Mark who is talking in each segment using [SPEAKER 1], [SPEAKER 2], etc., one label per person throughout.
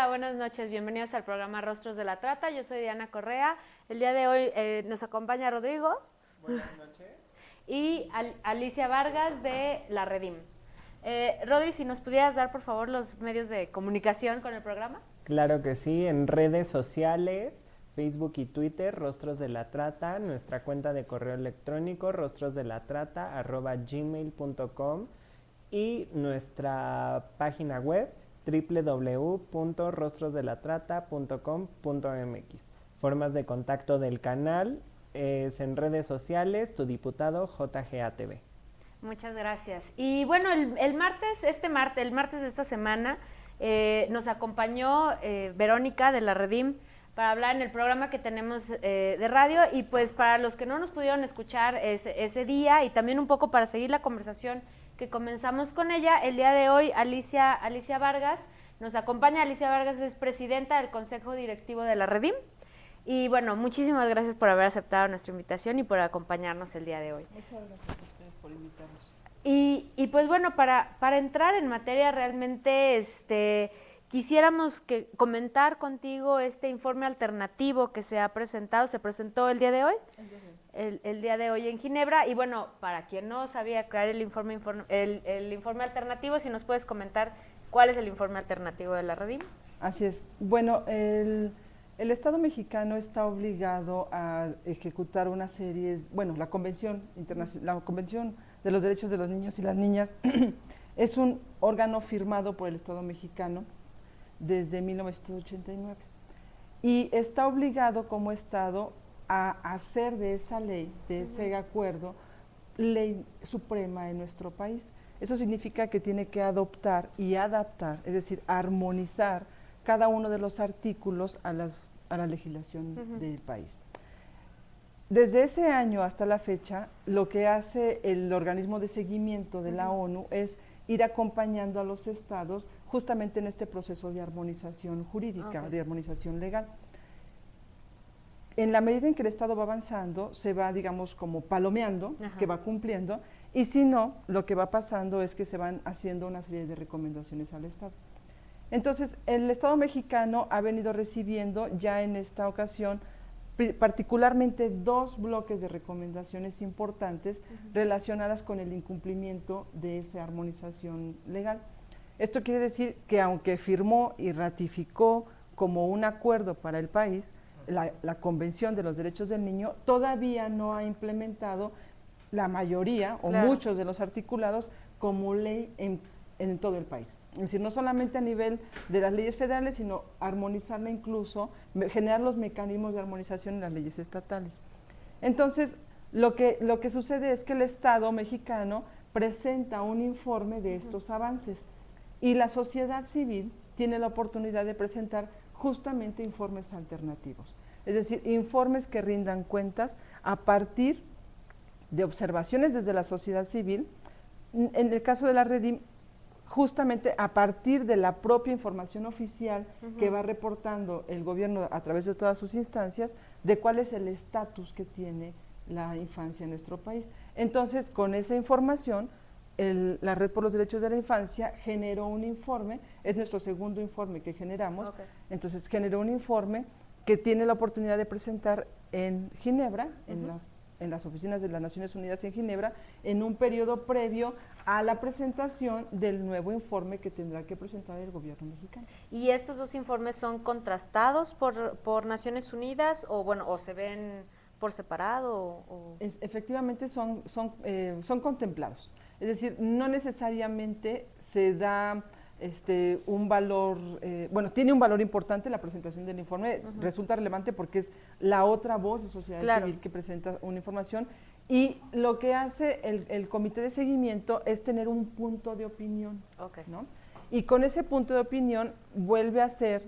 [SPEAKER 1] Hola, buenas noches, bienvenidos al programa Rostros de la Trata, yo soy Diana Correa, el día de hoy nos acompaña Rodrigo.
[SPEAKER 2] Buenas noches.
[SPEAKER 1] Y Alicia Vargas de La Redim. Rodri, si nos pudieras dar por favor los medios de comunicación con el programa.
[SPEAKER 2] Claro que sí, en redes sociales, Facebook y Twitter, Rostros de la Trata, nuestra cuenta de correo electrónico, rostrosdelatrata@gmail.com y nuestra página web, www.rostrosdelatrata.com.mx. Formas de contacto del canal es en redes sociales, tu diputado JGATV.
[SPEAKER 1] Muchas gracias. Y bueno, el martes de esta semana, nos acompañó Verónica de La Redim para hablar en el programa que tenemos de radio, y pues para los que no nos pudieron escuchar ese día y también un poco para seguir la conversación que comenzamos con ella, el día de hoy Alicia Vargas nos acompaña. Alicia Vargas es presidenta del Consejo Directivo de La Redim. Y bueno, muchísimas gracias por haber aceptado nuestra invitación y por acompañarnos el día de hoy.
[SPEAKER 3] Muchas gracias a ustedes por invitarnos.
[SPEAKER 1] Y pues bueno, para entrar en materia realmente, quisiéramos comentar contigo este informe alternativo que se presentó el día de hoy. El día de hoy en Ginebra. Y bueno, para quien no sabía crear el informe alternativo, si nos puedes comentar cuál es el informe alternativo de la Redim.
[SPEAKER 3] Así es. Bueno, el Estado mexicano está obligado a ejecutar una serie, bueno, la Convención de los Derechos de los Niños y las Niñas es un órgano firmado por el Estado mexicano desde 1989 y está obligado como Estado a hacer de esa ley, de ese acuerdo, ley suprema en nuestro país. Eso significa que tiene que adoptar y adaptar, es decir, armonizar cada uno de los artículos a la legislación del país. Desde ese año hasta la fecha, lo que hace el organismo de seguimiento de la ONU es ir acompañando a los estados justamente en este proceso de armonización jurídica, de armonización legal. En la medida en que el Estado va avanzando, se va, digamos, como palomeando, que va cumpliendo, y si no, lo que va pasando es que se van haciendo una serie de recomendaciones al Estado. Entonces, el Estado mexicano ha venido recibiendo ya en esta ocasión particularmente 2 bloques de recomendaciones importantes relacionadas con el incumplimiento de esa armonización legal. Esto quiere decir que aunque firmó y ratificó como un acuerdo para el país la Convención de los Derechos del Niño, todavía no ha implementado la mayoría o muchos de los articulados como ley en todo el país. Es decir, no solamente a nivel de las leyes federales, sino armonizarla incluso, generar los mecanismos de armonización en las leyes estatales. Entonces, lo que sucede es que el Estado mexicano presenta un informe de estos avances y la sociedad civil tiene la oportunidad de presentar justamente informes alternativos, es decir, informes que rindan cuentas a partir de observaciones desde la sociedad civil. En el caso de la Redim, justamente a partir de la propia información oficial que va reportando el gobierno a través de todas sus instancias, de cuál es el estatus que tiene la infancia en nuestro país. Entonces, con esa información, la Red por los Derechos de la Infancia generó un informe, es nuestro segundo informe que generamos, entonces generó un informe que tiene la oportunidad de presentar en Ginebra, en las oficinas de las Naciones Unidas en Ginebra, en un periodo previo a la presentación del nuevo informe que tendrá que presentar el gobierno mexicano.
[SPEAKER 1] ¿Y estos 2 informes son contrastados por Naciones Unidas o se ven por separado?
[SPEAKER 3] Efectivamente son contemplados, es decir, no necesariamente se da un valor, bueno, tiene un valor importante la presentación del informe, resulta relevante porque es la otra voz de sociedad civil que presenta una información, y lo que hace el comité de seguimiento es tener un punto de opinión, ¿no? Y con ese punto de opinión vuelve a hacer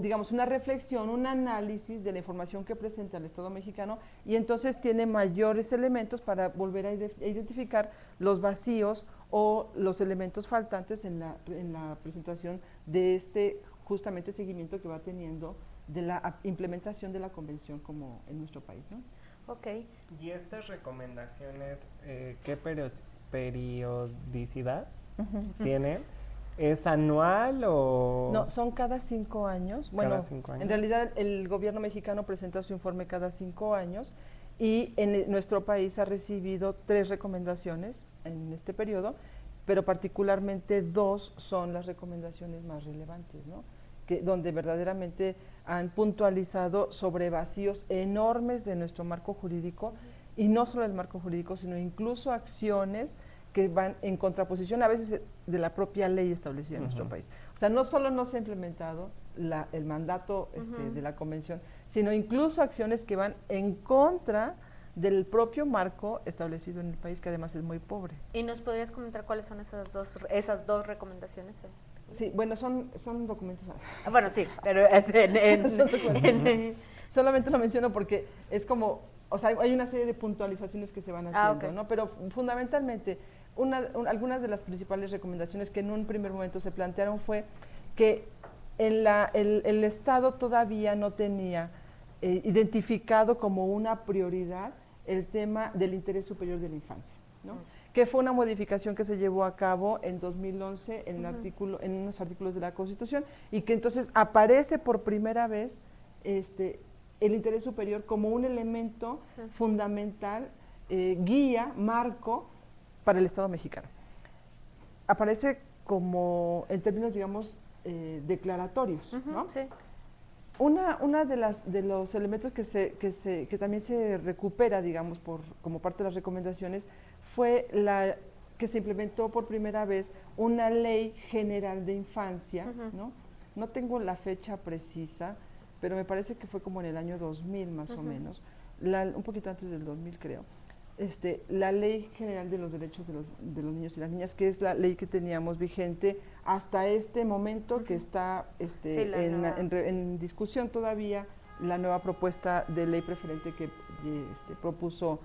[SPEAKER 3] digamos, una reflexión, un análisis de la información que presenta el Estado mexicano, y entonces tiene mayores elementos para volver a identificar los vacíos o los elementos faltantes en la presentación de justamente seguimiento que va teniendo de la implementación de la convención como en nuestro país, ¿no?
[SPEAKER 2] ¿Y estas recomendaciones qué periodicidad tienen? ¿Es anual o...?
[SPEAKER 3] No, son cada 5 años. Bueno,
[SPEAKER 2] cada 5 años.
[SPEAKER 3] En realidad el gobierno mexicano presenta su informe cada 5 años y nuestro país ha recibido 3 recomendaciones en este periodo, pero particularmente 2 son las recomendaciones más relevantes, ¿no? Donde verdaderamente han puntualizado sobre vacíos enormes de nuestro marco jurídico, y no solo el marco jurídico, sino incluso acciones que van en contraposición a veces de la propia ley establecida en nuestro país. O sea, no solo no se ha implementado el mandato de la convención, sino incluso acciones que van en contra del propio marco establecido en el país, que además es muy pobre.
[SPEAKER 1] ¿Y nos podrías comentar cuáles son esas dos recomendaciones?
[SPEAKER 3] Sí, bueno, son documentos.
[SPEAKER 1] Bueno, sí, pero
[SPEAKER 3] solamente lo menciono porque es como, o sea, hay una serie de puntualizaciones que se van haciendo,
[SPEAKER 1] okay.
[SPEAKER 3] ¿no? Pero fundamentalmente, algunas de las principales recomendaciones que en un primer momento se plantearon fue que el Estado todavía no tenía identificado como una prioridad el tema del interés superior de la infancia, ¿no? Que fue una modificación que se llevó a cabo en 2011 en unos artículos de la Constitución, y que entonces aparece por primera vez el interés superior como un elemento fundamental, guía, marco para el Estado mexicano. Aparece como, en términos, digamos, declaratorios, ¿no? Sí. Una de los elementos que también se recupera, digamos, como parte de las recomendaciones, fue que se implementó por primera vez una ley general de infancia, ¿no? No tengo la fecha precisa, pero me parece que fue como en el año 2000 más o menos, un poquito antes del 2000 creo, la Ley General de los Derechos de los Niños y las Niñas, que es la ley que teníamos vigente hasta este momento, que está en discusión todavía la nueva propuesta de ley preferente que propuso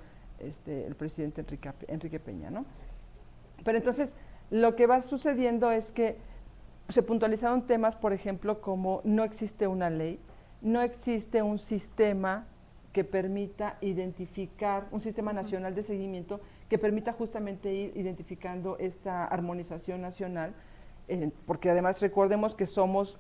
[SPEAKER 3] el presidente Enrique Peña, ¿no? Pero entonces, lo que va sucediendo es que se puntualizaron temas, por ejemplo, como no existe una ley, no existe un sistema que permita identificar, un sistema nacional de seguimiento que permita justamente ir identificando esta armonización nacional, porque además recordemos que somos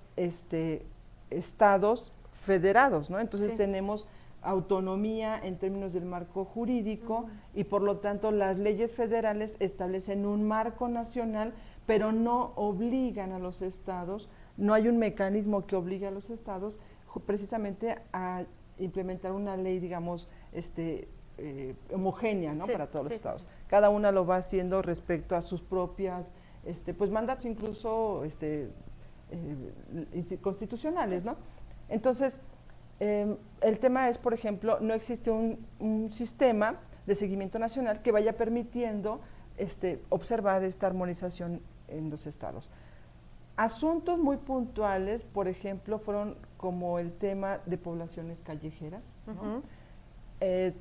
[SPEAKER 3] estados federados, ¿no? Entonces tenemos autonomía en términos del marco jurídico y por lo tanto las leyes federales establecen un marco nacional, pero no obligan a los estados, no hay un mecanismo que obligue a los estados precisamente a implementar una ley, digamos, homogénea, ¿no? Para todos los estados. Cada una lo va haciendo respecto a sus propias pues mandatos, incluso constitucionales, ¿no? Entonces, el tema es, por ejemplo, no existe un sistema de seguimiento nacional que vaya permitiendo observar esta armonización en los estados. Asuntos muy puntuales, por ejemplo, fueron como el tema de poblaciones callejeras, ¿no?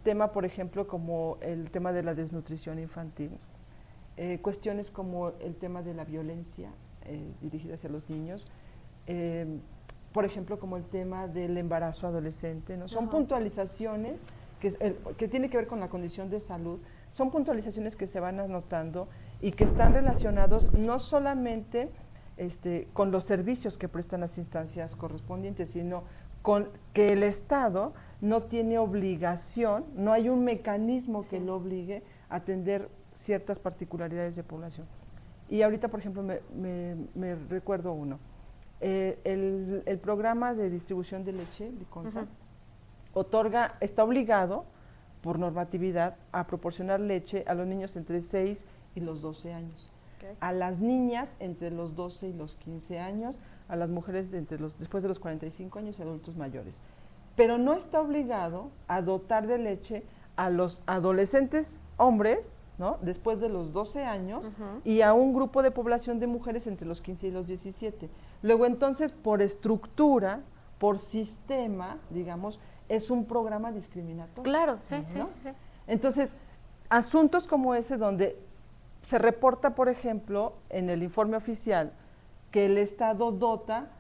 [SPEAKER 3] Tema, por ejemplo, como el tema de la desnutrición infantil, cuestiones como el tema de la violencia dirigida hacia los niños, por ejemplo, como el tema del embarazo adolescente, ¿no? Son puntualizaciones que tienen que ver con la condición de salud, son puntualizaciones que se van anotando y que están relacionados no solamente con los servicios que prestan las instancias correspondientes, sino con que el Estado no tiene obligación, no hay un mecanismo que lo obligue a atender ciertas particularidades de población. Y ahorita, por ejemplo, me recuerdo uno. El programa de distribución de leche, Liconza, está obligado por normatividad a proporcionar leche a los niños entre 6 y los 12 años. A las niñas entre los 12 y los 15 años, a las mujeres después de los 45 años y adultos mayores. Pero no está obligado a dotar de leche a los adolescentes hombres, ¿no? Después de los 12 años y a un grupo de población de mujeres entre los 15 y los 17. Luego entonces, por estructura, por sistema, digamos, es un programa discriminatorio.
[SPEAKER 1] Claro, sí,
[SPEAKER 3] ¿no?
[SPEAKER 1] sí.
[SPEAKER 3] Entonces, asuntos como ese donde se reporta, por ejemplo, en el informe oficial que el Estado dota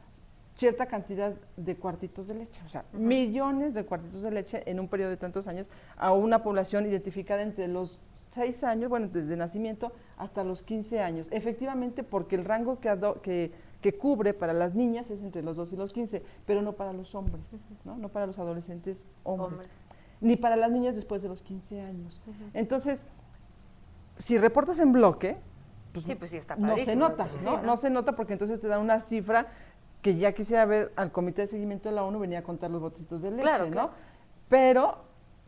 [SPEAKER 3] cierta cantidad de cuartitos de leche, o sea, millones de cuartitos de leche en un periodo de tantos años a una población identificada entre los 6 años, bueno, desde nacimiento hasta los 15 años. Efectivamente, porque el rango que cubre para las niñas es entre los 2 y los 15, pero no para los hombres, ¿no? No para los adolescentes hombres, ni para las niñas después de los 15 años. Entonces, si reportas en bloque, pues,
[SPEAKER 1] sí, pues sí está
[SPEAKER 3] no se nota,
[SPEAKER 1] sí,
[SPEAKER 3] ¿no?
[SPEAKER 1] Sí,
[SPEAKER 3] No se nota porque entonces te da una cifra que ya quisiera ver al Comité de Seguimiento de la ONU, venía a contar los botitos de leche,
[SPEAKER 1] claro,
[SPEAKER 3] ¿no?
[SPEAKER 1] claro.
[SPEAKER 3] Pero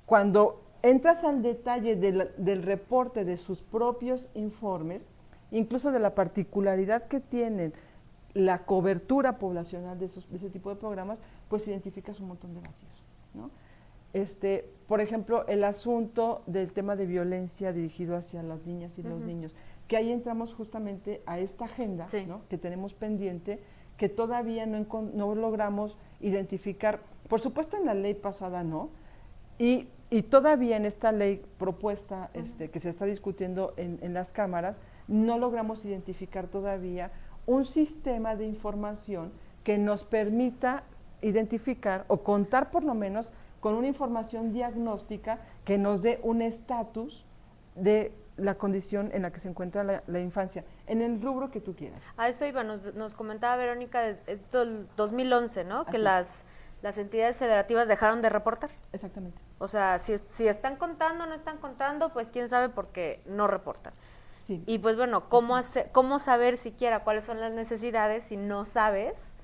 [SPEAKER 3] cuando entras al detalle del reporte de sus propios informes, incluso de la particularidad que tienen la cobertura poblacional de ese tipo de programas, pues identificas un montón de vacíos, ¿no? Por ejemplo, el asunto del tema de violencia dirigido hacia las niñas y los niños, que ahí entramos justamente a esta agenda, ¿no? Que tenemos pendiente, que todavía no logramos identificar, por supuesto en la ley pasada no, y todavía en esta ley propuesta que se está discutiendo en las cámaras, no logramos identificar todavía un sistema de información que nos permita identificar o contar por lo menos con una información diagnóstica que nos dé un estatus de la condición en la que se encuentra la infancia, en el rubro que tú quieras.
[SPEAKER 1] A eso iba, nos comentaba Verónica, esto el 2011, ¿no?
[SPEAKER 3] Así
[SPEAKER 1] Que las entidades federativas dejaron de reportar.
[SPEAKER 3] Exactamente.
[SPEAKER 1] O sea, si están contando o no están contando, pues quién sabe por qué no reportan.
[SPEAKER 3] Sí.
[SPEAKER 1] Y pues bueno, ¿cómo saber siquiera cuáles son las necesidades si no sabes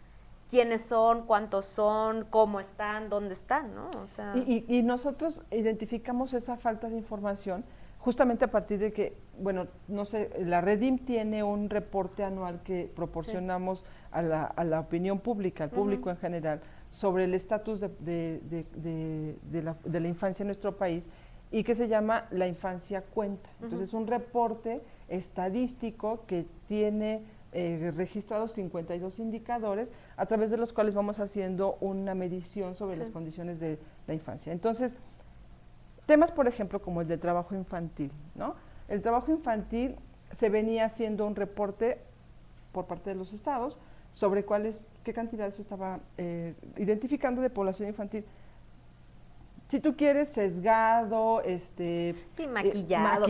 [SPEAKER 1] quiénes son, cuántos son, cómo están, dónde están, ¿no? O sea,
[SPEAKER 3] y nosotros identificamos esa falta de información justamente a partir de que, bueno, no sé, la Redim tiene un reporte anual que proporcionamos a la opinión pública, al público en general, sobre el estatus de la infancia en nuestro país y que se llama La Infancia Cuenta. Entonces, es un reporte estadístico que tiene registrados 52 indicadores a través de los cuales vamos haciendo una medición sobre las condiciones de la infancia. Entonces, temas, por ejemplo, como el de trabajo infantil, ¿no? El trabajo infantil se venía haciendo un reporte por parte de los estados sobre qué cantidad se estaba identificando de población infantil. Si tú quieres, sesgado,
[SPEAKER 1] maquillado,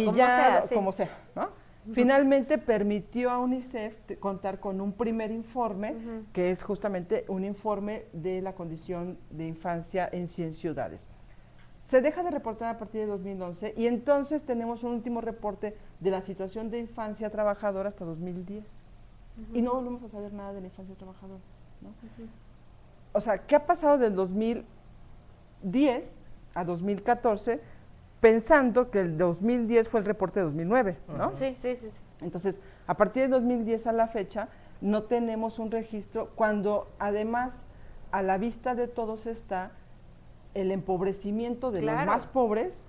[SPEAKER 3] como sea, ¿no? Finalmente permitió a UNICEF contar con un primer informe, que es justamente un informe de la condición de infancia en 100 ciudades. Se deja de reportar a partir de 2011 y entonces tenemos un último reporte de la situación de infancia trabajadora hasta 2010. Y no volvemos a saber nada de la infancia trabajadora, ¿no? O sea, ¿qué ha pasado del 2010 a 2014? Pensando que el 2010 fue el reporte de 2009, ¿no?
[SPEAKER 1] Sí.
[SPEAKER 3] Entonces, a partir de 2010 a la fecha, no tenemos un registro cuando además a la vista de todos está el empobrecimiento de los más pobres,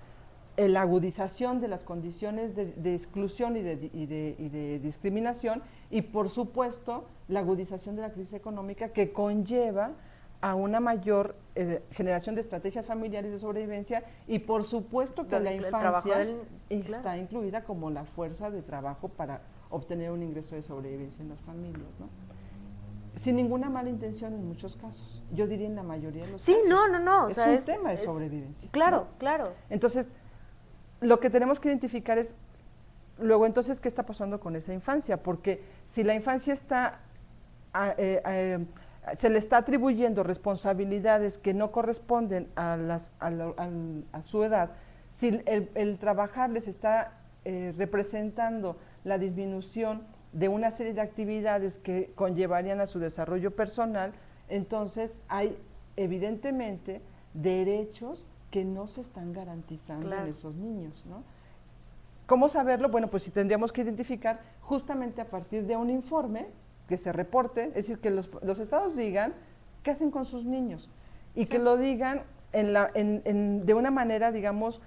[SPEAKER 3] la agudización de las condiciones de exclusión y de discriminación y, por supuesto, la agudización de la crisis económica que conlleva a una mayor generación de estrategias familiares de sobrevivencia y por supuesto que la infancia está incluida como la fuerza de trabajo para obtener un ingreso de sobrevivencia en las familias, ¿no? Sin ninguna mala intención en muchos casos, yo diría en la mayoría de los casos.
[SPEAKER 1] Sí, no,
[SPEAKER 3] es un tema de sobrevivencia.
[SPEAKER 1] Claro,
[SPEAKER 3] ¿no?
[SPEAKER 1] claro.
[SPEAKER 3] Entonces, lo que tenemos que identificar es, luego entonces, ¿qué está pasando con esa infancia? Porque si la infancia está se le está atribuyendo responsabilidades que no corresponden a su edad, si el trabajar les está representando la disminución de una serie de actividades que conllevarían a su desarrollo personal, entonces hay evidentemente derechos que no se están garantizando en esos niños, ¿no? ¿Cómo saberlo? Bueno, pues sí tendríamos que identificar justamente a partir de un informe que se reporte, es decir, que los estados digan qué hacen con sus niños y que lo digan de una manera, digamos,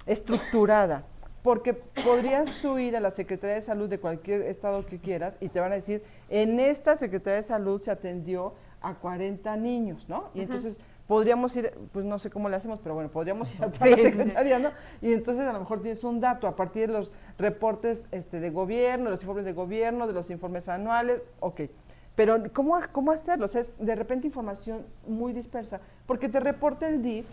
[SPEAKER 3] estructurada, porque podrías tú ir a la Secretaría de Salud de cualquier estado que quieras y te van a decir, en esta Secretaría de Salud se atendió a 40 niños, ¿no? Y entonces podríamos ir, pues no sé cómo le hacemos, pero bueno, podríamos ir a toda la secretaría, ¿no? Y entonces a lo mejor tienes un dato a partir de los reportes de gobierno, de los informes de gobierno, de los informes anuales, ok. Pero ¿cómo hacerlo? O sea, es de repente información muy dispersa, porque te reporta el DIF,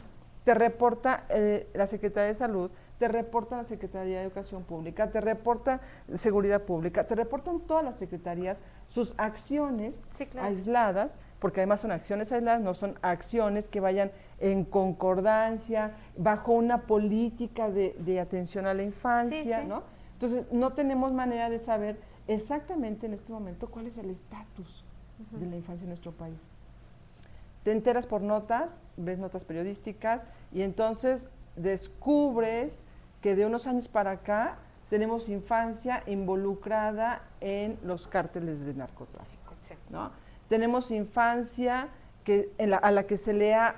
[SPEAKER 3] te reporta la Secretaría de Salud, te reportan la Secretaría de Educación Pública, te reporta Seguridad Pública, te reportan todas las secretarías sus acciones aisladas, porque además son acciones aisladas, no son acciones que vayan en concordancia, bajo una política de atención a la infancia, ¿no? Entonces, no tenemos manera de saber exactamente en este momento cuál es el estatus de la infancia en nuestro país. Te enteras por notas, ves notas periodísticas y entonces descubres que de unos años para acá tenemos infancia involucrada en los cárteles de narcotráfico, ¿no? Tenemos infancia a la que se le ha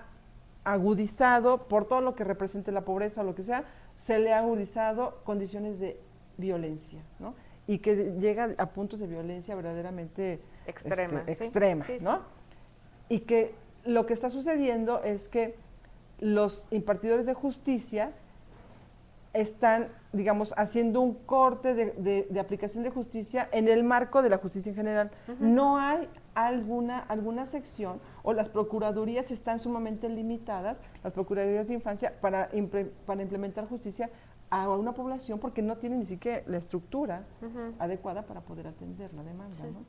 [SPEAKER 3] agudizado, por todo lo que represente la pobreza o lo que sea, se le ha agudizado condiciones de violencia, ¿no? Y que llega a puntos de violencia verdaderamente extrema, ¿no? Y que lo que está sucediendo es que los impartidores de justicia están, digamos, haciendo un corte de aplicación de justicia en el marco de la justicia en general. No hay alguna sección, o las procuradurías están sumamente limitadas, las procuradurías de infancia, para implementar justicia a una población, porque no tienen ni siquiera la estructura adecuada para poder atender la demanda, ¿no?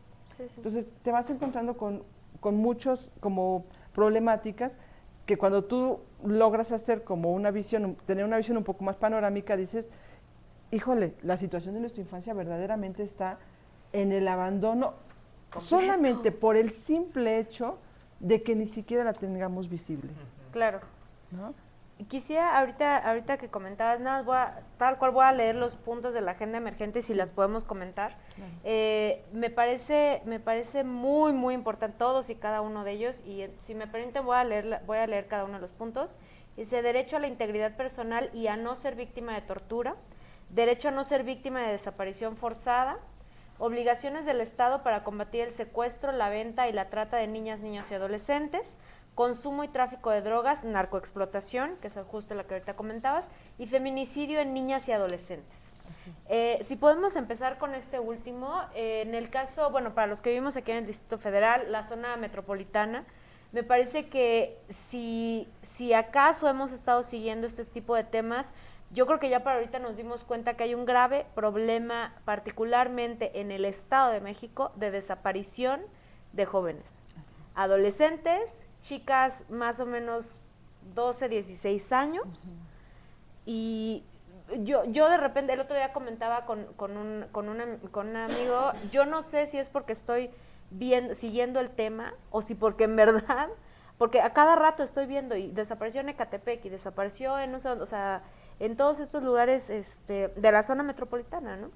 [SPEAKER 3] Entonces te vas encontrando con muchos como problemáticas que cuando tú logras hacer como una visión, tener una visión un poco más panorámica, dices, híjole, la situación de nuestra infancia verdaderamente está en el abandono completo, solamente por el simple hecho de que ni siquiera la tengamos visible.
[SPEAKER 1] Claro.
[SPEAKER 3] ¿No?
[SPEAKER 1] Quisiera, ahorita que comentabas, tal cual voy a leer los puntos de la agenda emergente, si las podemos comentar. Me parece muy, muy importante todos y cada uno de ellos, y si me permiten voy a leer cada uno de los puntos. Dice: derecho a la integridad personal y a no ser víctima de tortura, derecho a no ser víctima de desaparición forzada, obligaciones del Estado para combatir el secuestro, la venta y la trata de niñas, niños y adolescentes, consumo y tráfico de drogas, narcoexplotación, que es justo la que ahorita comentabas, y feminicidio en niñas y adolescentes. Si podemos empezar con este último, en el caso, bueno, para los que vivimos aquí en el Distrito Federal, la zona metropolitana, me parece que si acaso hemos estado siguiendo este tipo de temas, yo creo que ya para ahorita nos dimos cuenta que hay un grave problema, particularmente en el Estado de México, de desaparición de jóvenes, adolescentes, chicas más o menos 12, 16 años, y yo de repente, el otro día comentaba con un amigo, yo no sé si es porque estoy siguiendo el tema, o si porque en verdad, porque a cada rato estoy viendo, y desapareció en Ecatepec, y desapareció en, no sé, o sea, en todos estos lugares de la zona metropolitana, ¿no?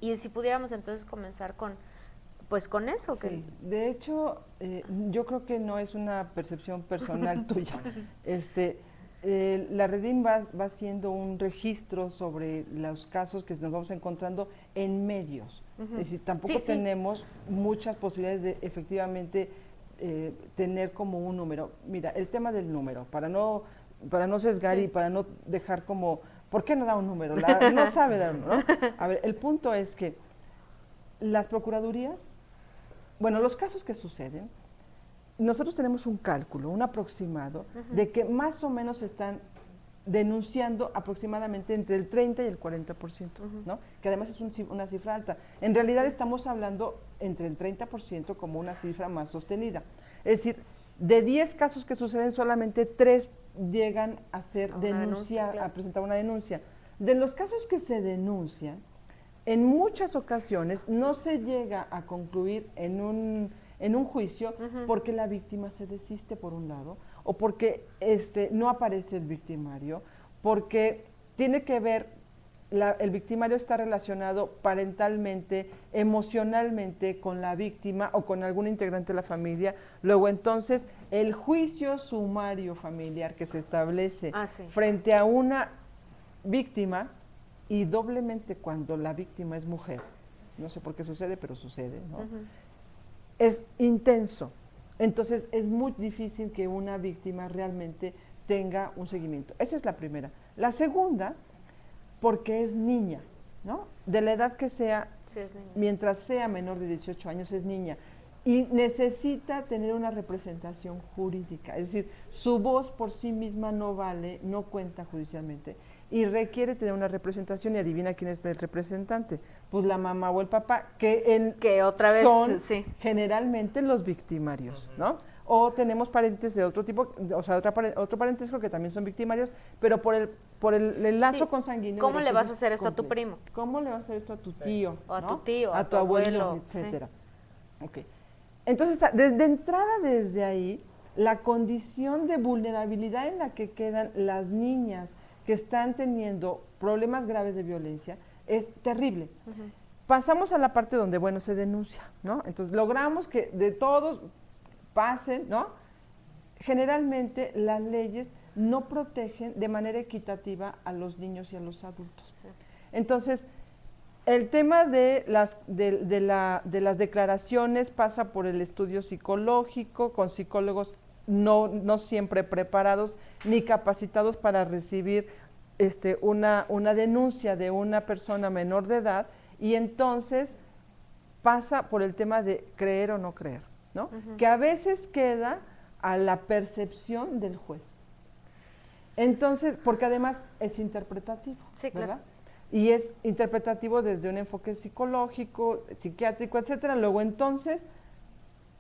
[SPEAKER 1] Y si pudiéramos entonces comenzar con eso.
[SPEAKER 3] Sí. De hecho, yo creo que no es una percepción personal tuya. La Redim va haciendo un registro sobre los casos que nos vamos encontrando en medios. Es decir, tampoco tenemos muchas posibilidades de efectivamente tener como un número. Mira, el tema del número, para no sesgar y para no dejar como, ¿por qué no da un número? No sabe dar un número, ¿no? A ver, el punto es que las procuradurías, bueno, los casos que suceden, nosotros tenemos un cálculo, un aproximado, de que más o menos están denunciando aproximadamente entre el 30 y el 40%, ¿no? Que además es una cifra alta. En realidad estamos hablando entre el 30% como una cifra más sostenida. Es decir, de 10 casos que suceden, solamente 3 llegan a ser a presentar una denuncia. De los casos que se denuncian, en muchas ocasiones no se llega a concluir en un juicio porque la víctima se desiste, por un lado, o porque no aparece el victimario, porque tiene que ver, el victimario está relacionado parentalmente, emocionalmente con la víctima o con algún integrante de la familia. Luego entonces el juicio sumario familiar que se establece frente a una víctima, y doblemente cuando la víctima es mujer, no sé por qué sucede, pero sucede, ¿no? Es intenso. Entonces es muy difícil que una víctima realmente tenga un seguimiento. Esa es la primera. La segunda, porque es niña, ¿no? De la edad que sea, mientras sea menor de 18 años, es niña. Y necesita tener una representación jurídica, es decir, su voz por sí misma no vale, no cuenta judicialmente. y requiere tener una representación, y adivina quién es el representante, pues la mamá o el papá, que
[SPEAKER 1] otra vez
[SPEAKER 3] son
[SPEAKER 1] sí.
[SPEAKER 3] generalmente los victimarios, ¿no? O tenemos parientes de otro tipo, o sea, otro parentesco que también son victimarios, pero por el lazo consanguíneo.
[SPEAKER 1] ¿Cómo le vas a hacer esto a tu primo?
[SPEAKER 3] ¿Cómo le vas a hacer esto a tu tío?
[SPEAKER 1] O a
[SPEAKER 3] ¿no?
[SPEAKER 1] tu tío,
[SPEAKER 3] a tu abuelo, etcétera. Sí. Ok. Entonces, de entrada desde ahí, la condición de vulnerabilidad en la que quedan las niñas que están teniendo problemas graves de violencia es terrible. Pasamos a la parte donde, bueno, se denuncia, ¿no? Entonces, logramos que de todos pasen, ¿no? Generalmente las leyes no protegen de manera equitativa a los niños y a los adultos. Sí. Entonces, el tema de las declaraciones pasa por el estudio psicológico, con psicólogos no siempre preparados ni capacitados para recibir una denuncia de una persona menor de edad, y entonces pasa por el tema de creer o no creer, ¿no? Que a veces queda a la percepción del juez. Entonces, porque además es interpretativo,
[SPEAKER 1] sí,
[SPEAKER 3] ¿verdad?
[SPEAKER 1] Claro.
[SPEAKER 3] Y es interpretativo desde un enfoque psicológico, psiquiátrico, etcétera. Luego entonces,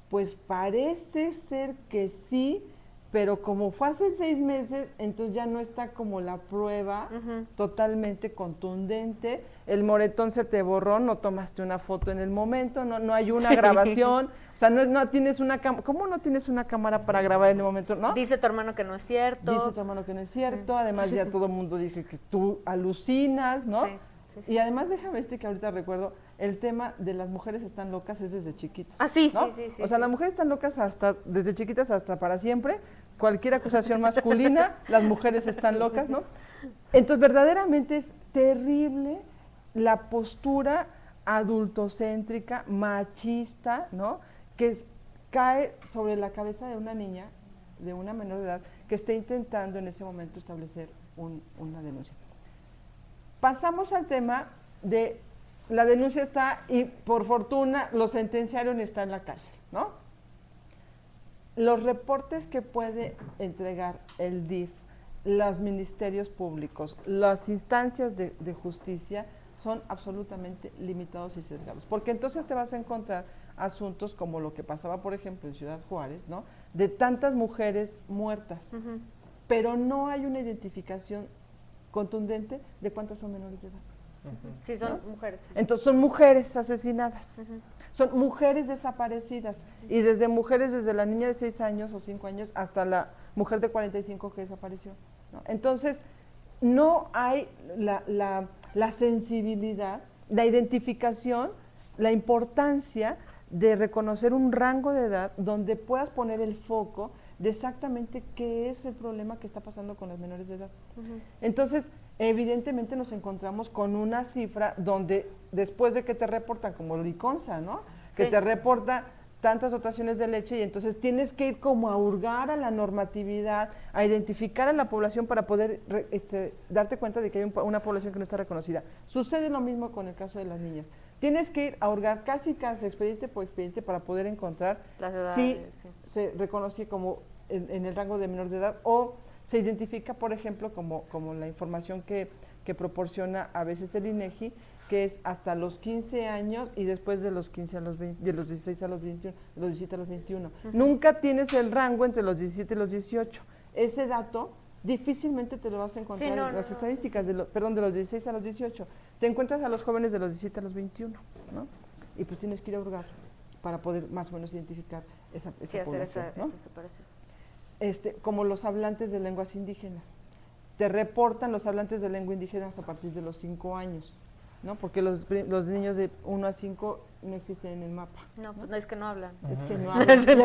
[SPEAKER 3] pues parece ser que sí, pero como fue hace 6 meses, entonces ya no está como la prueba totalmente contundente. El moretón se te borró, no tomaste una foto en el momento, no hay una grabación, o sea, no tienes una cámara. ¿Cómo no tienes una cámara para grabar en el momento? ¿No?
[SPEAKER 1] Dice tu hermano que no es cierto.
[SPEAKER 3] Dice tu hermano que no es cierto, además ya todo el mundo dice que tú alucinas, ¿no? Sí. Y además déjame que ahorita recuerdo, el tema de las mujeres están locas es desde chiquitas.
[SPEAKER 1] Ah, sí,
[SPEAKER 3] ¿no?
[SPEAKER 1] sí.
[SPEAKER 3] O sea, las mujeres están locas desde chiquitas hasta para siempre. Cualquier acusación masculina, las mujeres están locas, ¿no? Entonces, verdaderamente es terrible la postura adultocéntrica, machista, ¿no? Que cae sobre la cabeza de una niña, de una menor de edad, que está intentando en ese momento establecer una denuncia. Pasamos al tema de la denuncia está, y por fortuna lo sentenciaron y está en la cárcel, ¿no? Los reportes que puede entregar el DIF, los ministerios públicos, las instancias de justicia son absolutamente limitados y sesgados, porque entonces te vas a encontrar asuntos como lo que pasaba, por ejemplo, en Ciudad Juárez, ¿no? De tantas mujeres muertas, pero no hay una identificación contundente de cuántas son menores de edad.
[SPEAKER 1] Sí, son mujeres.
[SPEAKER 3] Entonces son mujeres asesinadas, son mujeres desaparecidas, y desde mujeres, desde la niña de 6 años o 5 años hasta la mujer de 45 que desapareció, ¿no? Entonces no hay la sensibilidad, la identificación, la importancia de reconocer un rango de edad donde puedas poner el foco de exactamente qué es el problema que está pasando con las menores de edad. Entonces, evidentemente nos encontramos con una cifra donde después de que te reportan, como Liconza, ¿no? Que te reporta tantas dotaciones de leche, y entonces tienes que ir como a hurgar a la normatividad, a identificar a la población para poder darte cuenta de que hay una población que no está reconocida. Sucede lo mismo con el caso de las niñas. Tienes que ir a hurgar casi expediente por expediente para poder encontrar si se reconoce como en el rango de menor de edad, o se identifica, por ejemplo, como la información que proporciona a veces el INEGI, que es hasta los 15 años y después de los 15 a los 20, de los 16 a los 21, de los 17 a los 21. Nunca tienes el rango entre los 17 y los 18. Ese dato difícilmente te lo vas a encontrar en las estadísticas, de los 16 a los 18. Te encuentras a los jóvenes de los 17 a los 21, ¿no? Y pues tienes que ir a hurgar para poder más o menos identificar esa población, ¿no?
[SPEAKER 1] Esa separación.
[SPEAKER 3] Como los hablantes de lenguas indígenas. Te reportan los hablantes de lengua indígenas a partir de los 5 años, ¿no? Porque los niños de 1 a 5 no existen en el mapa.
[SPEAKER 1] No, pues no, es que no hablan.
[SPEAKER 3] Es que no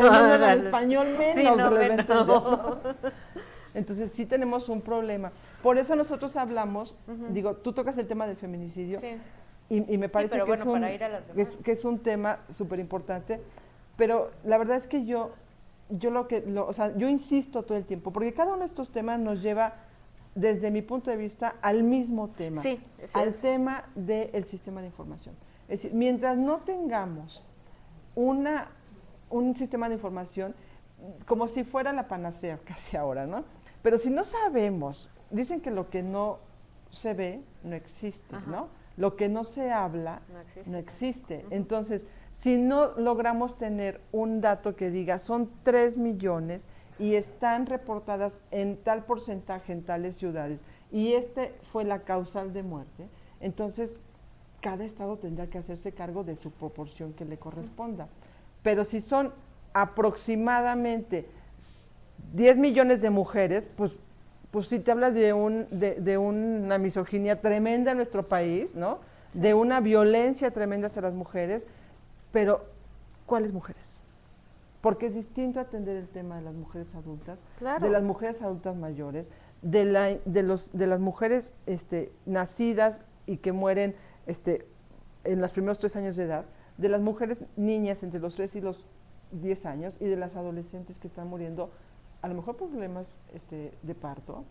[SPEAKER 3] hablan español, menos
[SPEAKER 1] sí, no,
[SPEAKER 3] les va a entender, ¿no? Entonces sí tenemos un problema. Por eso nosotros hablamos, digo, tú tocas el tema del feminicidio, y me parece que es un tema súper importante, pero la verdad es que yo insisto todo el tiempo, porque cada uno de estos temas nos lleva, desde mi punto de vista, al mismo tema, al tema del sistema de información. Es decir, mientras no tengamos un sistema de información, como si fuera la panacea casi ahora, ¿no? Pero si no sabemos, dicen que lo que no se ve, no existe,
[SPEAKER 1] Ajá.
[SPEAKER 3] ¿no? Lo que no se habla,
[SPEAKER 1] No existe.
[SPEAKER 3] no existe.
[SPEAKER 1] Ujú.
[SPEAKER 3] Entonces, si no logramos tener un dato que diga, son 3 millones y están reportadas en tal porcentaje en tales ciudades, y este fue la causal de muerte, entonces cada estado tendrá que hacerse cargo de su proporción que le corresponda. Pero si son aproximadamente 10 millones de mujeres, pues sí te habla de una misoginia tremenda en nuestro país, ¿no?
[SPEAKER 1] Sí.
[SPEAKER 3] De una violencia tremenda hacia las mujeres, pero ¿cuáles mujeres? Porque es distinto atender el tema de las mujeres adultas,
[SPEAKER 1] Claro.
[SPEAKER 3] de las mujeres adultas mayores, de las mujeres nacidas y que mueren en los primeros 3 años de edad, de las mujeres niñas entre los 3 y los 10 años y de las adolescentes que están muriendo a lo mejor por problemas de parto,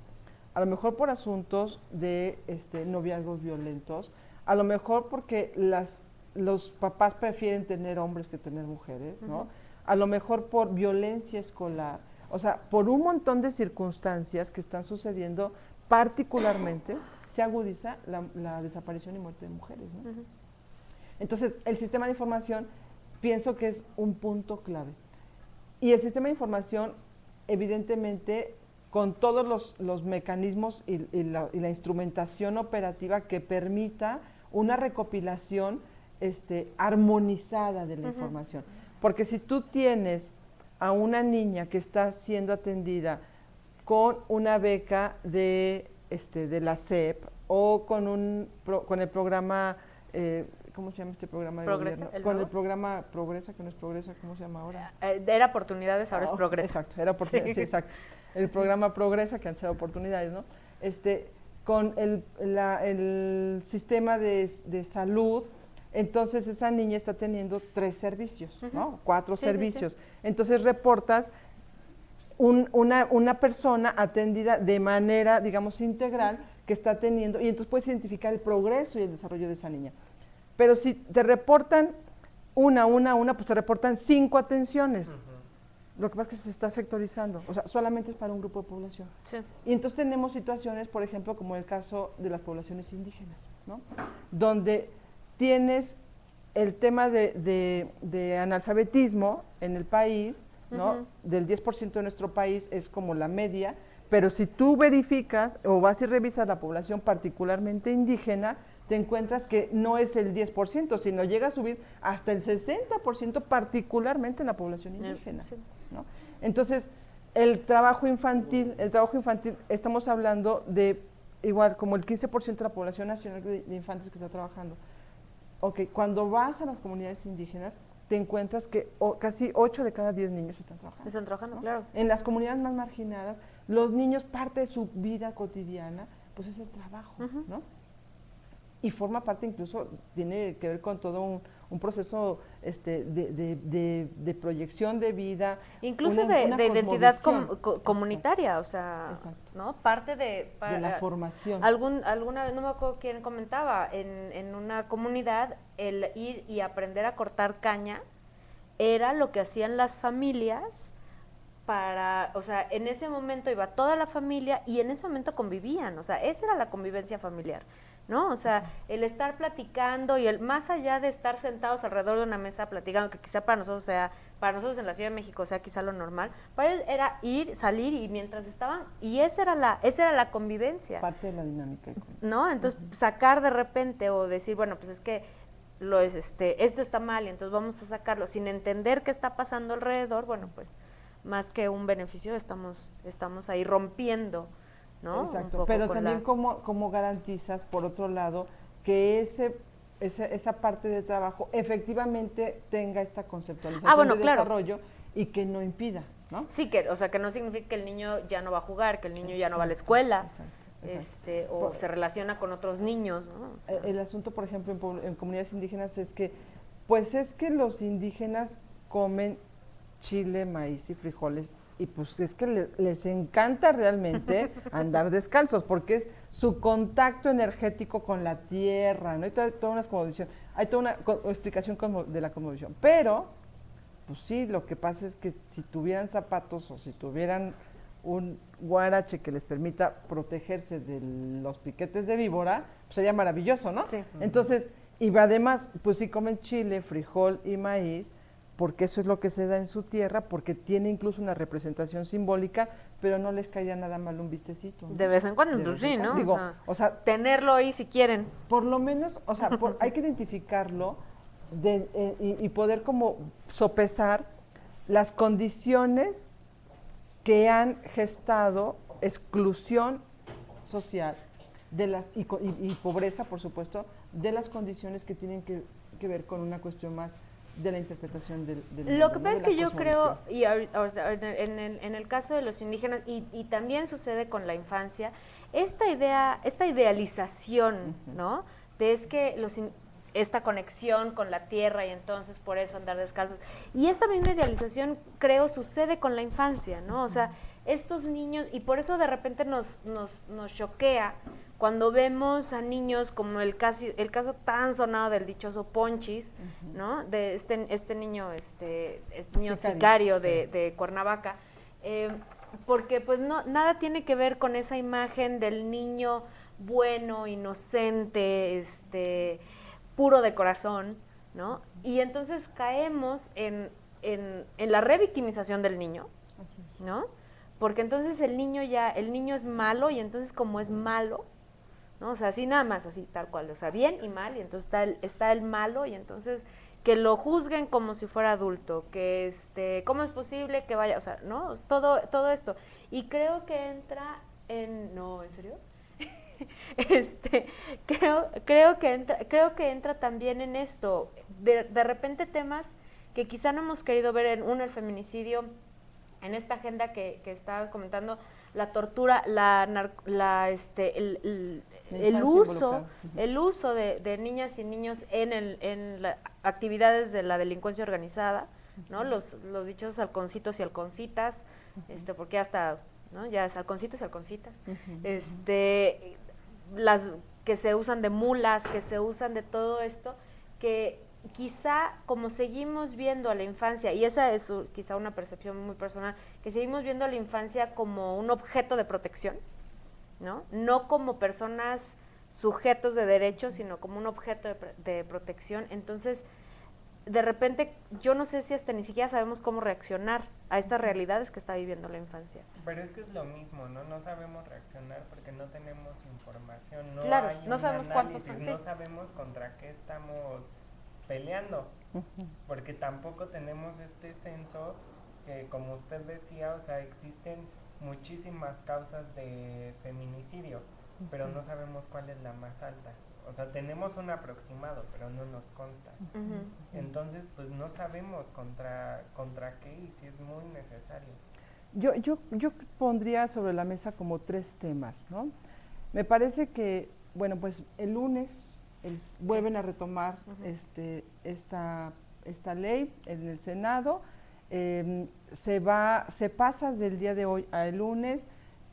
[SPEAKER 3] a lo mejor por asuntos de noviazgos violentos, a lo mejor porque los papás prefieren tener hombres que tener mujeres, ¿no? A lo mejor por violencia escolar, o sea, por un montón de circunstancias que están sucediendo, particularmente se agudiza la desaparición y muerte de mujeres, ¿no? Entonces, el sistema de información pienso que es un punto clave. Y el sistema de información, evidentemente, con todos los mecanismos y la instrumentación operativa que permita una recopilación armonizada de la información. Porque si tú tienes a una niña que está siendo atendida con una beca de la SEP o con el programa, ¿cómo se llama este programa de
[SPEAKER 1] Progresa,
[SPEAKER 3] gobierno?
[SPEAKER 1] ¿el
[SPEAKER 3] Con
[SPEAKER 1] nuevo?
[SPEAKER 3] el programa Progresa, que no es Progresa, ¿cómo se llama ahora?
[SPEAKER 1] Era oportunidades, ahora es
[SPEAKER 3] Oh,
[SPEAKER 1] progreso.
[SPEAKER 3] Exacto, era oportunidades, sí, exacto. El programa Progresa, que han sido oportunidades, ¿no? Con el sistema de salud, entonces esa niña está teniendo 3 servicios, ¿no? 4
[SPEAKER 1] Sí,
[SPEAKER 3] servicios.
[SPEAKER 1] sí.
[SPEAKER 3] Entonces reportas una persona atendida de manera, digamos, integral, que está teniendo, y entonces puedes identificar el progreso y el desarrollo de esa niña. Pero si te reportan una, pues te reportan 5 atenciones. Lo que pasa es que se está sectorizando, o sea, solamente es para un grupo de población.
[SPEAKER 1] Sí.
[SPEAKER 3] Y entonces tenemos situaciones, por ejemplo, como el caso de las poblaciones indígenas, ¿no? Donde tienes el tema de analfabetismo en el país, ¿no? Del 10% de nuestro país es como la media, pero si tú verificas o vas y revisas la población particularmente indígena, te encuentras que no es el 10%, sino llega a subir hasta el 60%, particularmente en la población indígena.
[SPEAKER 1] Sí.
[SPEAKER 3] ¿No? Entonces, el trabajo infantil, estamos hablando de igual como el 15% de la población nacional de infantes que está trabajando. Ok, cuando vas a las comunidades indígenas, te encuentras que casi 8 de cada 10 niños están trabajando.
[SPEAKER 1] Están trabajando,
[SPEAKER 3] ¿no?
[SPEAKER 1] claro.
[SPEAKER 3] En las comunidades más marginadas, los niños, parte de su vida cotidiana, pues es el trabajo, ¿no? Y forma parte incluso, tiene que ver con todo un proceso de proyección de vida.
[SPEAKER 1] Incluso
[SPEAKER 3] una
[SPEAKER 1] de identidad
[SPEAKER 3] cosmovisión.
[SPEAKER 1] comunitaria, o sea,
[SPEAKER 3] Exacto.
[SPEAKER 1] ¿no? Parte de
[SPEAKER 3] la formación.
[SPEAKER 1] Alguna vez, no me acuerdo quién comentaba, en una comunidad el ir y aprender a cortar caña era lo que hacían las familias para, o sea, en ese momento iba toda la familia y en ese momento convivían, o sea, esa era la convivencia familiar, ¿no? O sea, el estar platicando y el más allá de estar sentados alrededor de una mesa platicando, que quizá para nosotros en la Ciudad de México sea quizá lo normal, para él era ir, salir y mientras estaban, y esa era la convivencia.
[SPEAKER 3] Parte de la dinámica.
[SPEAKER 1] ¿No? Entonces, sacar de repente o decir, bueno, pues es que esto está mal y entonces vamos a sacarlo sin entender qué está pasando alrededor, bueno, pues más que un beneficio estamos ahí rompiendo, ¿no?
[SPEAKER 3] Exacto, pero también cómo garantizas, por otro lado, que esa parte de trabajo efectivamente tenga esta conceptualización de desarrollo y que no impida, ¿no?
[SPEAKER 1] Sí, o sea, que no significa que el niño ya no va a jugar, que el niño ya no va a la escuela, o se relaciona con otros niños, ¿no? O sea,
[SPEAKER 3] el asunto, por ejemplo, en comunidades indígenas es que los indígenas comen chile, maíz y frijoles, y pues es que les encanta realmente andar descalzos, porque es su contacto energético con la tierra, ¿no? Hay toda una cosmovisión, hay toda una explicación de la cosmovisión, pero, pues sí, lo que pasa es que si tuvieran zapatos o si tuvieran un guarache que les permita protegerse de los piquetes de víbora, pues sería maravilloso, ¿no?
[SPEAKER 1] Sí.
[SPEAKER 3] Entonces, y además, pues si comen chile, frijol y maíz, porque eso es lo que se da en su tierra, porque tiene incluso una representación simbólica, pero no les caería nada mal un vistecito, ¿no?
[SPEAKER 1] De vez en cuando,
[SPEAKER 3] De
[SPEAKER 1] pues
[SPEAKER 3] vez en
[SPEAKER 1] sí, ¿no?
[SPEAKER 3] cuando. Digo,
[SPEAKER 1] Ajá.
[SPEAKER 3] o sea,
[SPEAKER 1] tenerlo ahí si quieren.
[SPEAKER 3] por lo menos, o sea, hay que identificarlo y poder como sopesar las condiciones que han gestado exclusión social de las y pobreza, por supuesto, de las condiciones que tienen que ver con una cuestión más de la interpretación del mundo.
[SPEAKER 1] Lo que pasa
[SPEAKER 3] ¿no?
[SPEAKER 1] es que yo creo, y en el caso de los indígenas, y también sucede con la infancia, esta idealización, ¿no? De es que esta conexión con la tierra y entonces por eso andar descalzos. Y esta misma idealización, creo, sucede con la infancia, ¿no? O sea, estos niños, y por eso de repente nos choquea cuando vemos a niños como el caso tan sonado del dichoso Ponchis, ¿no? De este niño, sicario de Cuernavaca, porque pues nada tiene que ver con esa imagen del niño bueno, inocente, puro de corazón, ¿no? Y entonces caemos en la revictimización del niño, ¿no? Porque entonces el niño es malo, y entonces como es malo, ¿no? O sea, así nada más, así tal cual, o sea, bien y mal, y entonces está el malo, y entonces que lo juzguen como si fuera adulto, que ¿cómo es posible que vaya? O sea, ¿no? Todo esto. Y creo que entra no, ¿en serio? Creo que entra también en esto, de repente temas que quizá no hemos querido ver el feminicidio, en esta agenda que estaba comentando, la tortura, el uso de niñas y niños en las actividades de la delincuencia organizada, ¿no? Los dichosos halconcitos y halconcitas, porque hasta, ¿no? Ya es halconcitos y halconcitas, las que se usan de mulas, que se usan de todo esto, que quizá como seguimos viendo a la infancia, y esa es quizá una percepción muy personal, que seguimos viendo a la infancia como un objeto de protección, ¿no? No como personas sujetos de derechos, sino como un objeto de protección. Entonces, de repente, yo no sé si hasta ni siquiera sabemos cómo reaccionar a estas realidades que está viviendo la infancia.
[SPEAKER 2] Pero es que es lo mismo, ¿no? No sabemos reaccionar porque no tenemos información, no
[SPEAKER 1] claro,
[SPEAKER 2] hay
[SPEAKER 1] no sabemos cuántos son,
[SPEAKER 2] no sabemos contra qué estamos peleando, porque tampoco tenemos este censo que, como usted decía, o sea, existen muchísimas causas de feminicidio, pero no sabemos cuál es la más alta. O sea, tenemos un aproximado, pero no nos consta. Entonces, pues no sabemos contra qué y si es muy necesario.
[SPEAKER 3] Yo pondría sobre la mesa como 3 temas, ¿no? Me parece que, bueno, pues el lunes vuelven a retomar esta ley en el Senado, se pasa del día de hoy al lunes,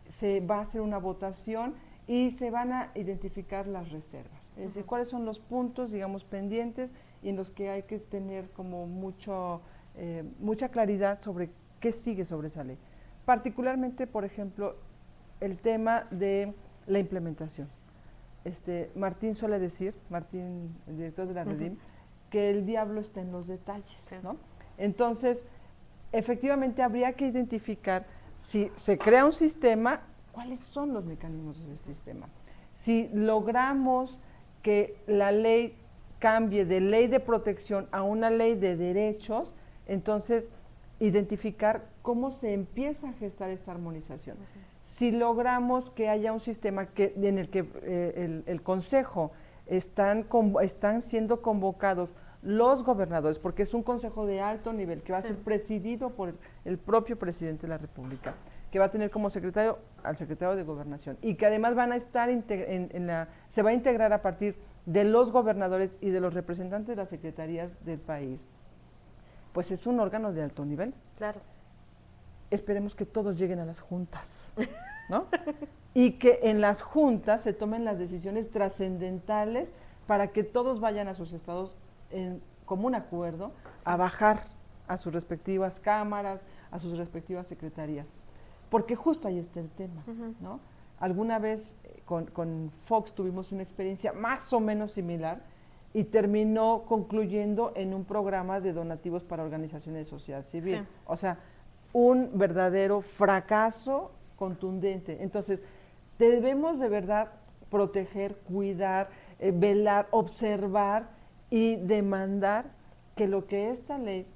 [SPEAKER 3] se va a hacer una votación y se van a identificar las reservas. Es decir, cuáles son los puntos, digamos, pendientes y en los que hay que tener como mucha claridad sobre qué sigue sobre esa ley. Particularmente, por ejemplo, el tema de la implementación. Martín suele decir, Martín, el director de la Redim, que el diablo está en los detalles, ¿no? Entonces, efectivamente habría que identificar si se crea un sistema, cuáles son los mecanismos de ese sistema. Si logramos que la ley cambie de ley de protección a una ley de derechos, entonces identificar cómo se empieza a gestar esta armonización. Si logramos que haya un sistema en el que el Consejo están siendo convocados los gobernadores, porque es un consejo de alto nivel que va a ser presidido por el propio presidente de la República, que va a tener como secretario al secretario de Gobernación y que además van a estar se va a integrar a partir de los gobernadores y de los representantes de las secretarías del país. Pues es un órgano de alto nivel.
[SPEAKER 1] Claro.
[SPEAKER 3] Esperemos que todos lleguen a las juntas, ¿no? Y que en las juntas se tomen las decisiones trascendentales para que todos vayan a sus estados en común acuerdo a bajar a sus respectivas cámaras, a sus respectivas secretarías. porque justo ahí está el tema, ¿no? Alguna vez con Fox tuvimos una experiencia más o menos similar y terminó concluyendo en un programa de donativos para organizaciones de sociedad civil. Sí. O sea, un verdadero fracaso contundente. Entonces, debemos de verdad proteger, cuidar, velar, observar y demandar que lo que esta ley,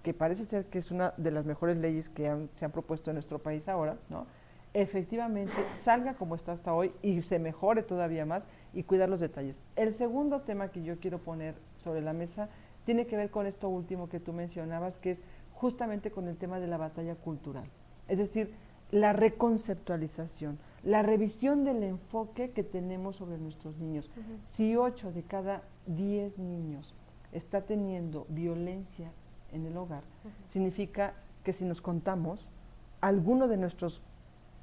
[SPEAKER 3] que parece ser que es una de las mejores leyes que se han propuesto en nuestro país ahora, ¿no?, efectivamente salga como está hasta hoy y se mejore todavía más y cuidar los detalles. El segundo tema que yo quiero poner sobre la mesa tiene que ver con esto último que tú mencionabas, que es justamente con el tema de la batalla cultural. Es decir, la reconceptualización, la revisión del enfoque que tenemos sobre nuestros niños. Si 8 de cada 10 niños está teniendo violencia en el hogar, significa que si nos contamos, alguno de nuestros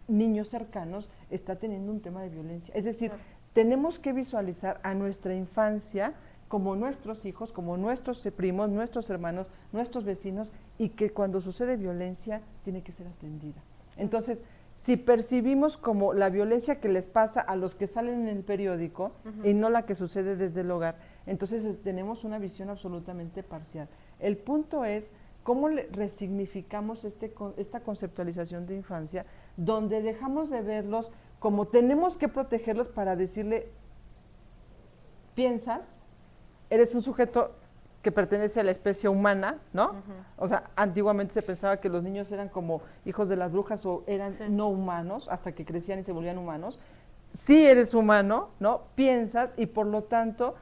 [SPEAKER 3] niños cercanos está teniendo un tema de violencia. Es decir, tenemos que visualizar a nuestra infancia como nuestros hijos, como nuestros primos, nuestros hermanos, nuestros vecinos, y que cuando sucede violencia tiene que ser atendida. Entonces, si percibimos como la violencia que les pasa a los que salen en el periódico y no la que sucede desde el hogar, entonces tenemos una visión absolutamente parcial. El punto es cómo resignificamos esta conceptualización de infancia, donde dejamos de verlos como tenemos que protegerlos para decirle, piensas, eres un sujeto que pertenece a la especie humana, ¿no? O sea, antiguamente se pensaba que los niños eran como hijos de las brujas o eran no humanos, hasta que crecían y se volvían humanos. Sí eres humano, ¿no? Piensas y por lo tanto,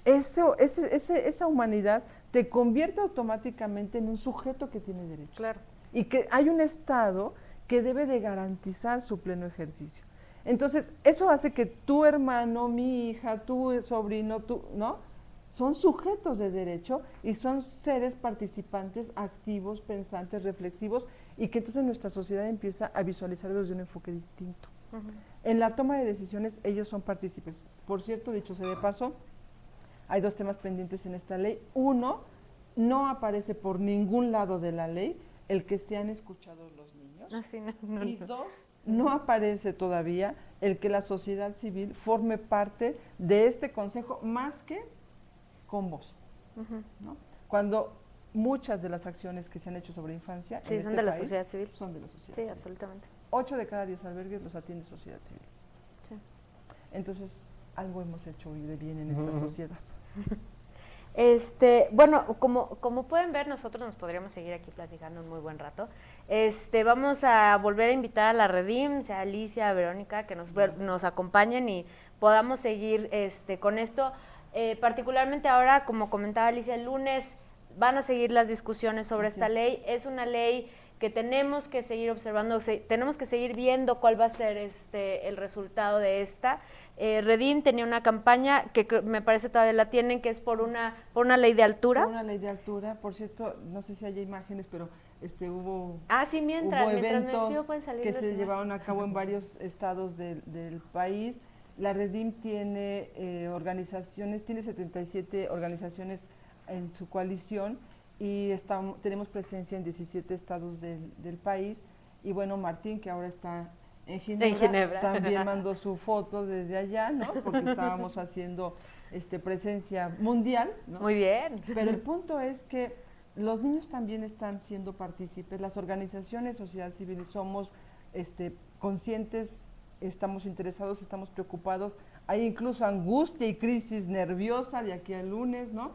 [SPEAKER 3] esa humanidad te convierte automáticamente en un sujeto que tiene derechos.
[SPEAKER 1] Claro.
[SPEAKER 3] Y que hay un Estado que debe de garantizar su pleno ejercicio. Entonces, eso hace que tu hermano, mi hija, tu sobrino, ¿no?, son sujetos de derecho y son seres participantes, activos, pensantes, reflexivos, y que entonces nuestra sociedad empieza a visualizarlos desde un enfoque distinto. En la toma de decisiones, ellos son partícipes. Por cierto, dicho sea de paso, hay 2 temas pendientes en esta ley. Uno, no aparece por ningún lado de la ley el que sean escuchados los niños. Y 2, no aparece todavía el que la sociedad civil forme parte de este consejo más que con voz, ¿no? Cuando muchas de las acciones que se han hecho sobre infancia
[SPEAKER 1] son de la sociedad civil.
[SPEAKER 3] Son de la sociedad
[SPEAKER 1] civil.
[SPEAKER 3] Sí,
[SPEAKER 1] absolutamente.
[SPEAKER 3] 8 de cada 10 albergues los atiende sociedad civil.
[SPEAKER 1] Sí.
[SPEAKER 3] Entonces, algo hemos hecho hoy de bien en esta sociedad.
[SPEAKER 1] Bueno, como pueden ver, nosotros nos podríamos seguir aquí platicando un muy buen rato. Vamos a volver a invitar a la Redim, sea Alicia, Verónica, que nos acompañen y podamos seguir con esto. Particularmente ahora, como comentaba Alicia, el lunes van a seguir las discusiones sobre esta ley. Es una ley que tenemos que seguir observando, tenemos que seguir viendo cuál va a ser el resultado de esta. Redim tenía una campaña que me parece todavía la tienen, que es por una ley de altura.
[SPEAKER 3] Por una ley de altura, por cierto, no sé si hay imágenes, pero hubo
[SPEAKER 1] mientras
[SPEAKER 3] eventos
[SPEAKER 1] me pueden salir
[SPEAKER 3] que se llevaron a cabo en varios estados del país. La Redim tiene organizaciones, tiene 77 organizaciones en su coalición y tenemos presencia en 17 estados del país. Y bueno, Martín, que ahora está en Ginebra, también mandó su foto desde allá, ¿no? Porque estábamos haciendo presencia mundial, ¿no?
[SPEAKER 1] Muy bien.
[SPEAKER 3] Pero el punto es que los niños también están siendo partícipes, las organizaciones, sociedad civil, somos conscientes, estamos interesados, estamos preocupados, hay incluso angustia y crisis nerviosa de aquí al lunes, ¿no?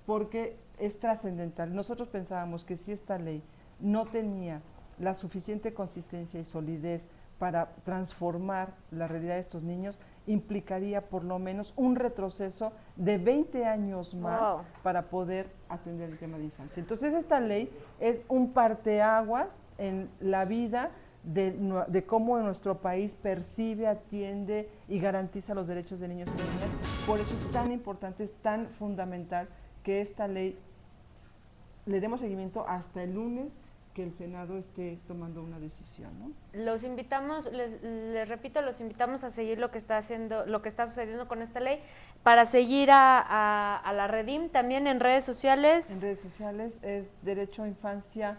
[SPEAKER 3] Porque es trascendental. Nosotros pensábamos que si esta ley no tenía la suficiente consistencia y solidez para transformar la realidad de estos niños, implicaría por lo menos un retroceso de 20 años más para poder atender el tema de infancia. Entonces, esta ley es un parteaguas en la vida de cómo nuestro país percibe, atiende y garantiza los derechos de niños y niñas. Por eso es tan importante, es tan fundamental que esta ley le demos seguimiento hasta el lunes que el Senado esté tomando una decisión, ¿no?
[SPEAKER 1] Los invitamos, les repito, los invitamos a seguir lo que está sucediendo con esta ley, para seguir a la Redim también en redes sociales.
[SPEAKER 3] En redes sociales es Derecho a Infancia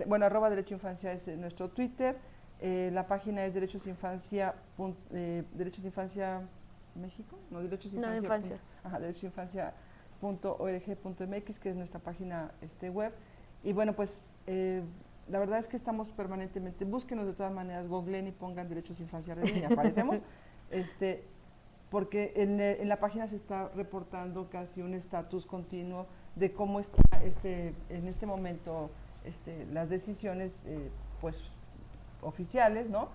[SPEAKER 3] Bueno, @Derecho Infancia es nuestro Twitter, la página es Derechos Infancia México, no,
[SPEAKER 1] Infancia.
[SPEAKER 3] derechoinfancia.org.mx, que es nuestra página web. Y bueno, pues la verdad es que estamos permanentemente, búsquenos de todas maneras, googleen y pongan Derechos Infancia Redín y aparecemos, porque en la página se está reportando casi un estatus continuo de cómo está en este momento las decisiones pues oficiales, ¿no?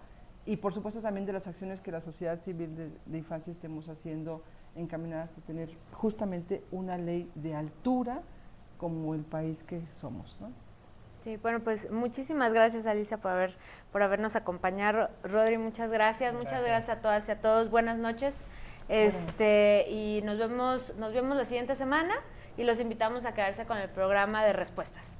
[SPEAKER 3] Y por supuesto también de las acciones que la sociedad civil de infancia estemos haciendo encaminadas a tener justamente una ley de altura como el país que somos, ¿no?
[SPEAKER 1] Sí, bueno, pues muchísimas gracias, Alicia, por habernos acompañado. Rodri, muchas gracias a todas y a todos. Buenas noches. Y nos vemos la siguiente semana y los invitamos a quedarse con el programa de respuestas.